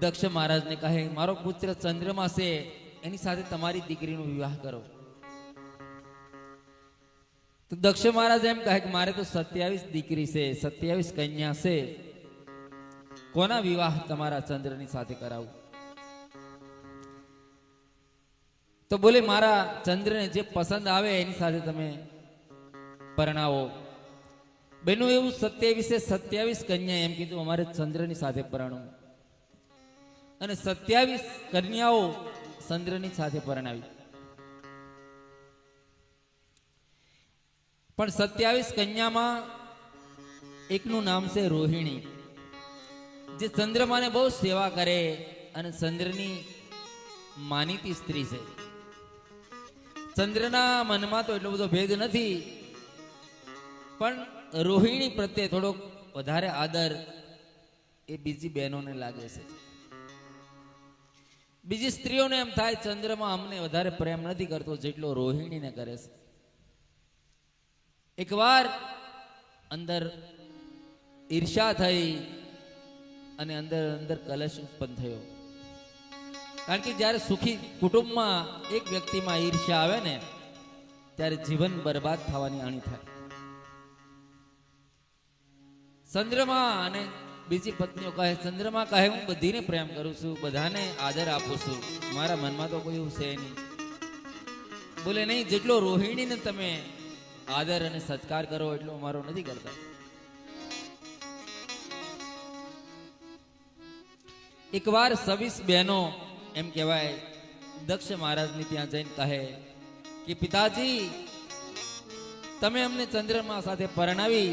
દક્ષ મહારાજને કહે મારો પુત્ર ચંદ્રમા છે એની સાથે તમારી દીકરીનો વિવાહ કરો. તો દક્ષ મહારાજ એમ કહે કે મારે તો 27 દીકરી છે, 27 કન્યા છે, કોના વિવાહ તમારા ચંદ્રની સાથે કરાવું? તો બોલે મારા ચંદ્રને જે પસંદ આવે એની સાથે તમે પરણાવો. બેનો એવું 27 કન્યા એમ કીધું અમારે ચંદ્રની સાથે પરણવું, અને 27 કન્યાઓ ચંદ્રની સાથે પરણાવી. પણ 27 કન્યામાં એકનું નામ છે રોહિણી, જે ચંદ્રમાને બહુ સેવા કરે અને ચંદ્રની માનીતી સ્ત્રી છે. ચંદ્રના મનમાં તો એટલો બધો ભેદ નથી, પણ રોહિણી પ્રત્યે થોડોક વધારે આદર એ બીજી બહેનોને લાગે છે. બીજી સ્ત્રીઓને એમ થાય ચંદ્રમાં અમને વધારે પ્રેમ નથી કરતો જેટલો રોહિણીને કરે છે. એકવાર અંદર ઈર્ષા થઈ અને અંદર અંદર કલશ ઉત્પન્ન થયો. કારણ કે જ્યારે સુખી કુટુંબમાં એક વ્યક્તિમાં ઈર્ષા આવે ને ત્યારે જીવન બરબાદ થવાની આણી થાય. ચંદ્રમા અને બીજી પત્નીઓ કહે, ચંદ્રમા કહે હું બધીને પ્રેમ કરું છું, બધાને આદર આપું છું, મારા મનમાં તો કોઈ એવું છે નહીં. બોલે નહીં, જેટલો રોહિણીને તમે આદર અને સત્કાર કરો એટલો અમારો નથી કરતા. એકવાર 26 બહેનો એમ કહેવાય દક્ષ મહારાજને ત્યાં જઈને કહે કે પિતાજી તમે અમને ચંદ્રમા સાથે પરણાવી,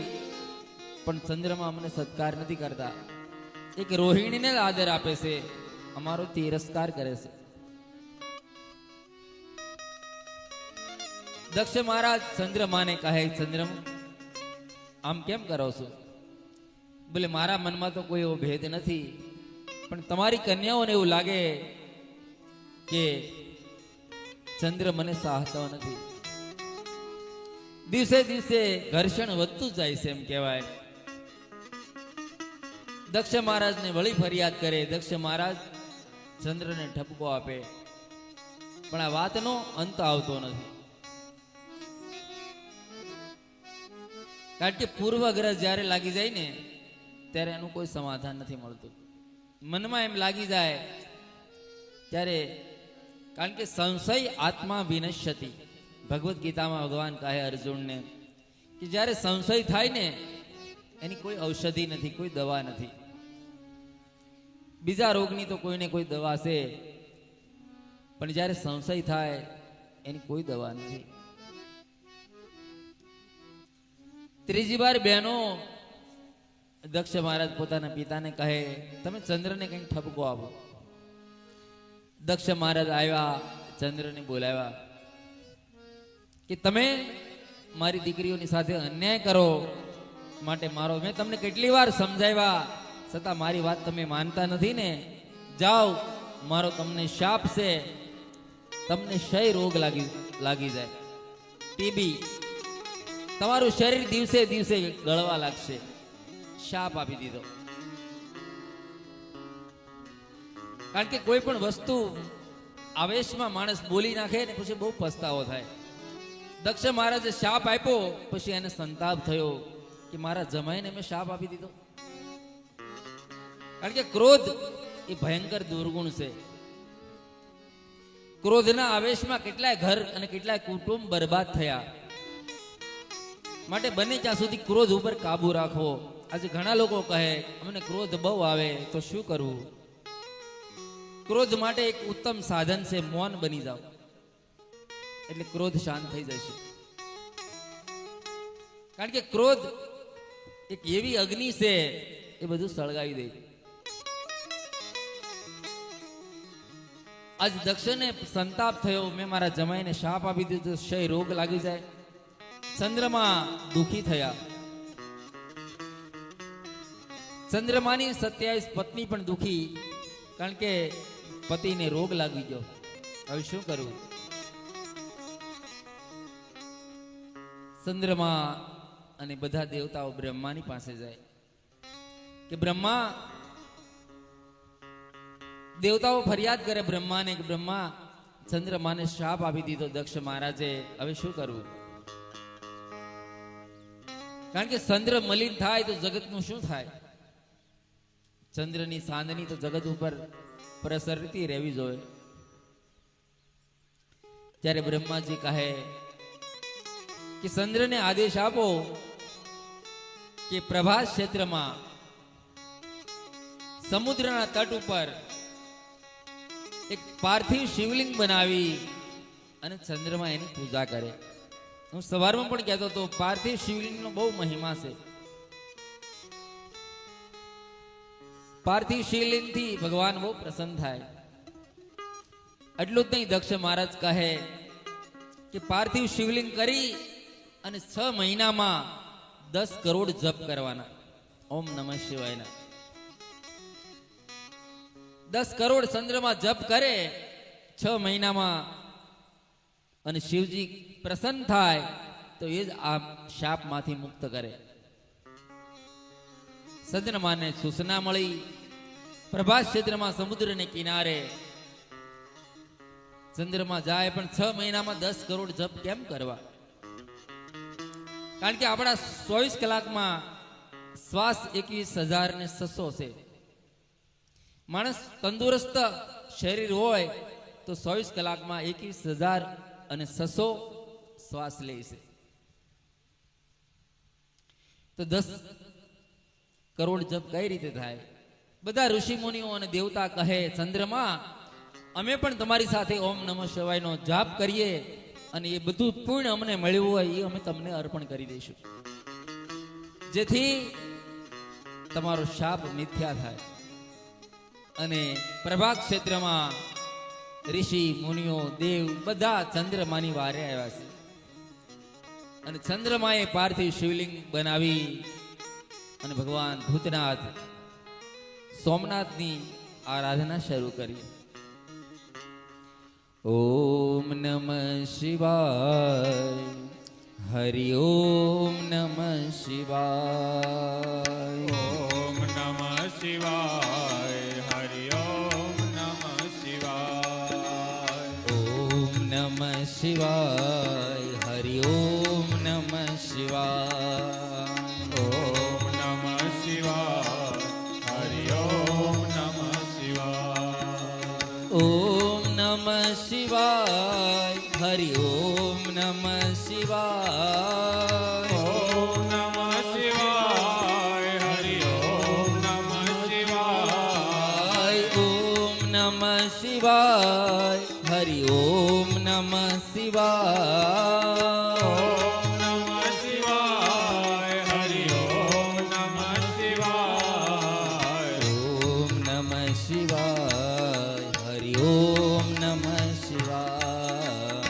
પણ ચંદ્રમા અમને સત્કાર નથી કરતા, એક રોહિણીને જ આદર આપે છે, અમારો તિરસ્કાર કરે છે. દક્ષ મહારાજ ચંદ્રમાને કહે ચંદ્રમ આમ કેમ કરો છો? બોલે મારા મનમાં તો કોઈ એવો ભેદ નથી, પણ તમારી કન્યાઓને એવું લાગે કે ચંદ્ર મને સાહતો નથી. દિવસે દિવસે ઘર્ષણ વધતું જાય છે એમ કહેવાય. દક્ષ મહારાજને વળી ફરિયાદ કરે. દક્ષ મહારાજ ચંદ્રને ઠપકો આપે, પણ આ વાતનો અંત આવતો નથી. કારણ કે પૂર્વગ્રહ જ્યારે લાગી જાય ને ત્યારે એનું કોઈ સમાધાન નથી મળતું. મનમાં એમ લાગી જાય ત્યારે, કારણ કે સંશય આત્મા વિનશ્યતિ, ભગવદ્ ગીતામાં ભગવાન કહે અર્જુનને કે જ્યારે સંશય થાય ને એની કોઈ ઔષધિ નથી, કોઈ દવા નથી. બીજા રોગની તો કોઈને કોઈ દવા છે, પણ જ્યારે સંશય થાય એની કોઈ દવા નથી. ત્રીજી વાર બહેનો દક્ષ મહારાજ પોતાના પિતાને કહે તમે ચંદ્રને કંઈક ઠપકો આપો. દક્ષ મહારાજ આવ્યા, ચંદ્રને બોલાવ્યા કે તમે મારી દીકરીઓની સાથે અન્યાય કરો માટે મારો મેં તમને કેટલી વાર સમજાવ્યા છતાં મારી વાત તમે માનતા નથી ને, જાઓ મારો તમને શાપ છે, તમને ક્ષય રોગ લાગી જાય, ટીબી, તમારું શરીર દિવસે દિવસે ગળવા લાગશે. શાપ આપી દીધો. કારણ કે કોઈ પણ વસ્તુ આવેશમાં માણસ બોલી નાખે ને પછી બહુ પસ્તાવો થાય. દક્ષ મહારાજે શાપ આપ્યો, પછી એને સંતાપ થયો કે મારા જમાઈને મેં શાપ આપી દીધો. કારણ કે ક્રોધ એ ભયંકર દુર્ગુણ છે. ક્રોધના આવેશમાં કેટલાય ઘર અને કેટલાય કુટુંબ બરબાદ થયા. માટે બને ત્યાં સુધી ક્રોધ ઉપર કાબુ રાખવો. આજે ઘણા લોકો કહે અમને ક્રોધ બહુ આવે તો શું કરવું? ક્રોધ માટે એક ઉત્તમ સાધન છે, મૌન બની જાઓ, એટલે ક્રોધ શાંત થઈ જશે. કારણ કે ક્રોધ એક એવી અગ્નિ છે, એ બધું સળગાવી દે. આજ દક્ષને સંતાપ થયો, મેં મારા જમાઈને શાપ આપી દીધો, ક્ષય રોગ લાગી જાય. ચંદ્રમા દુખી થયા. ચંદ્રમાની 27 પત્ની પણ દુખી, કારણ કે પતિને રોગ લાગી ગયો. હવે શું કરવું? ચંદ્રમા અને બધા દેવતાઓ બ્રહ્માની પાસે જાય કે બ્રહ્મા દેવતાઓ ફરિયાદ કરે બ્રહ્માને કે બ્રહ્મા, ચંદ્રમાને શાપ આપી દીધો દક્ષ મહારાજે, હવે શું કરવું? કારણ કે ચંદ્ર મલિન થાય તો જગતનું શું થાય? ચંદ્રની ચાંદની તો જગત ઉપર પ્રસરતી રહેવી જોઈએ. ત્યારે બ્રહ્માજી કહે કે ચંદ્રને આદેશ આપો કે પ્રભાસ ક્ષેત્રમાં સમુદ્રના તટ ઉપર એક પાર્થિવ શિવલિંગ બનાવી અને ચંદ્રમાં એની પૂજા કરે. હું સવારમાં પણ કહેતો હતો, પાર્થિવ શિવલિંગનો બહુ મહિમા છે. પાર્થિવ શિવલિંગથી ભગવાન બહુ પ્રસન્ન થાય. એટલું જ નહીં, દક્ષ મહારાજ કહે કે પાર્થિવ શિવલિંગ કરી અને 6 મહિનામાં 10 કરોડ જપ કરવાના ઓમ નમઃ શિવાયના. 10 કરોડ ચંદ્રમાં જપ કરે 6 મહિનામાં, અને શિવજી પ્રસન્ન થાય તો એ જ આ શાપમાંથી મુક્ત કરે. ચંદ્રમાને સૂચના મળી, પ્રભાસ ક્ષેત્રમાં સમુદ્રને કિનારે ચંદ્રમાં જાય, પણ 6 મહિનામાં 10 કરોડ જપ કેમ કરવા? કારણ કે આપણા 24 કલાકમાં શ્વાસ 21,600 છે. માણસ તંદુરસ્ત શરીર હોય તો 24 કલાકમાં 21,600 શ્વાસ લે છે. તો 10 કરોડ જપ કઈ રીતે થાય? બધા ઋષિ મુનિઓ અને દેવતા કહે, ચંદ્રમાં અમે પણ તમારી સાથે ઓમ નમઃ શિવાયનો જાપ કરીએ, અને એ બધું પુણ્ય અમને મળ્યું હોય એ અમે તમને અર્પણ કરી દઈશું, જેથી તમારો શાપ મિથ્યા થાય. અને પ્રભાગ ક્ષેત્રમાં ઋષિ મુનિઓ દેવ બધા ચંદ્રમાની વારે આવ્યા છે. અને ચંદ્રમાએ પાર્થિવ શિવલિંગ બનાવી અને ભગવાન ભૂતનાથ સોમનાથની આરાધના શરૂ કરી. ઓમ નમઃ શિવાય, હરિ ઓમ નમઃ શિવાય. ઓમ નમઃ શિવાય, હરિ ઓમ નમઃ શિવાય. ઓમ નમઃ શિવાય, હરિ ઓમ નમઃ શિવાય. ઓમ નમઃ શિવાય, હરિ ઓમ નમઃ શિવાય. ઓમ નમઃ શિવાય, હરિ ઓમ નમઃ શિવાય. ઓમ નમઃ શિવાય, હરિ ઓમ નમઃ શિવાય. ઓમ નમઃ શિવાય, હરિ ઓમ નમઃ શિવાય. ઓમ નમઃ શિવાય, હરિ ઓમ નમઃ શિવાય. ઓમ નમઃ શિવાય, હરિ ઓમ નમઃ શિવાય.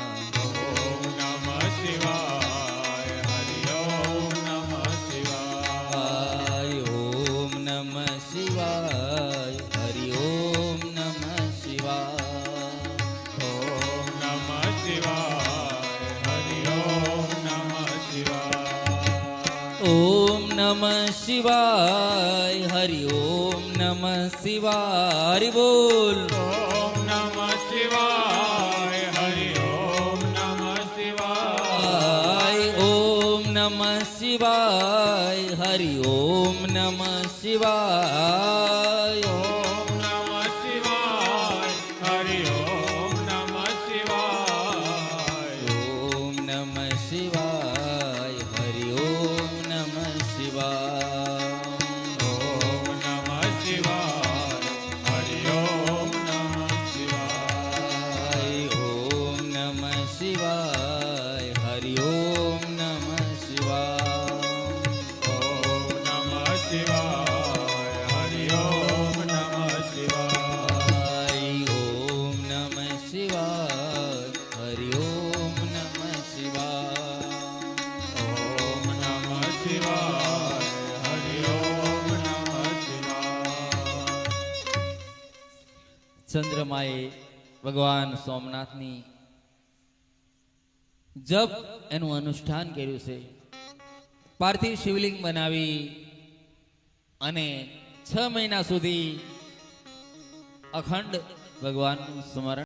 ઓમ નમઃ શિવાય, હરિ ઓમ નમઃ શિવાય. ઓમ નમઃ શિવાય, હરિ ઓમ નમઃ શિવાય. ઓમ નમઃ શિવાય, હરિ ઓમ નમઃ શિવાય. ઓમ નમઃ શિવાય, હરિ ઓમ નમઃ શિવાય. હરિ બોલ. ઓમ નમઃ શિવાય, હરિ ઓમ નમઃ શિવાય. ઓમ નમઃ શિવાય, હરિ ઓમ નમઃ શિવાય. ઓમ નમઃ શિવાય, હરિ ઓમ નમઃ શિવાય. ઓમ નમઃ શિવાય, હરિ ઓમ નમઃ શિવાય. ઓમ નમઃ શિવાય, હરિ ઓમ નમઃ શિવાય. ઓમ નમઃ શિવાય, હરિ ઓમ નમઃ શિવાય. ઓમ નમઃ શિવાય, હરિ ઓમ નમઃ શિવાય. ઓમ નમઃ શિવાય, હરિ ઓમ નમઃ શિવાય. ઓમ નમઃ શિવાય, હરિ ઓમ નમઃ શિવાય. ચંદ્રમાએ ભગવાન સોમનાથની જપ એનું અનુષ્ઠાન કર્યું છે. પાર્થિવ શિવલિંગ બનાવી અને 6 મહિના સુધી અખંડ ભગવાનનું સ્મરણ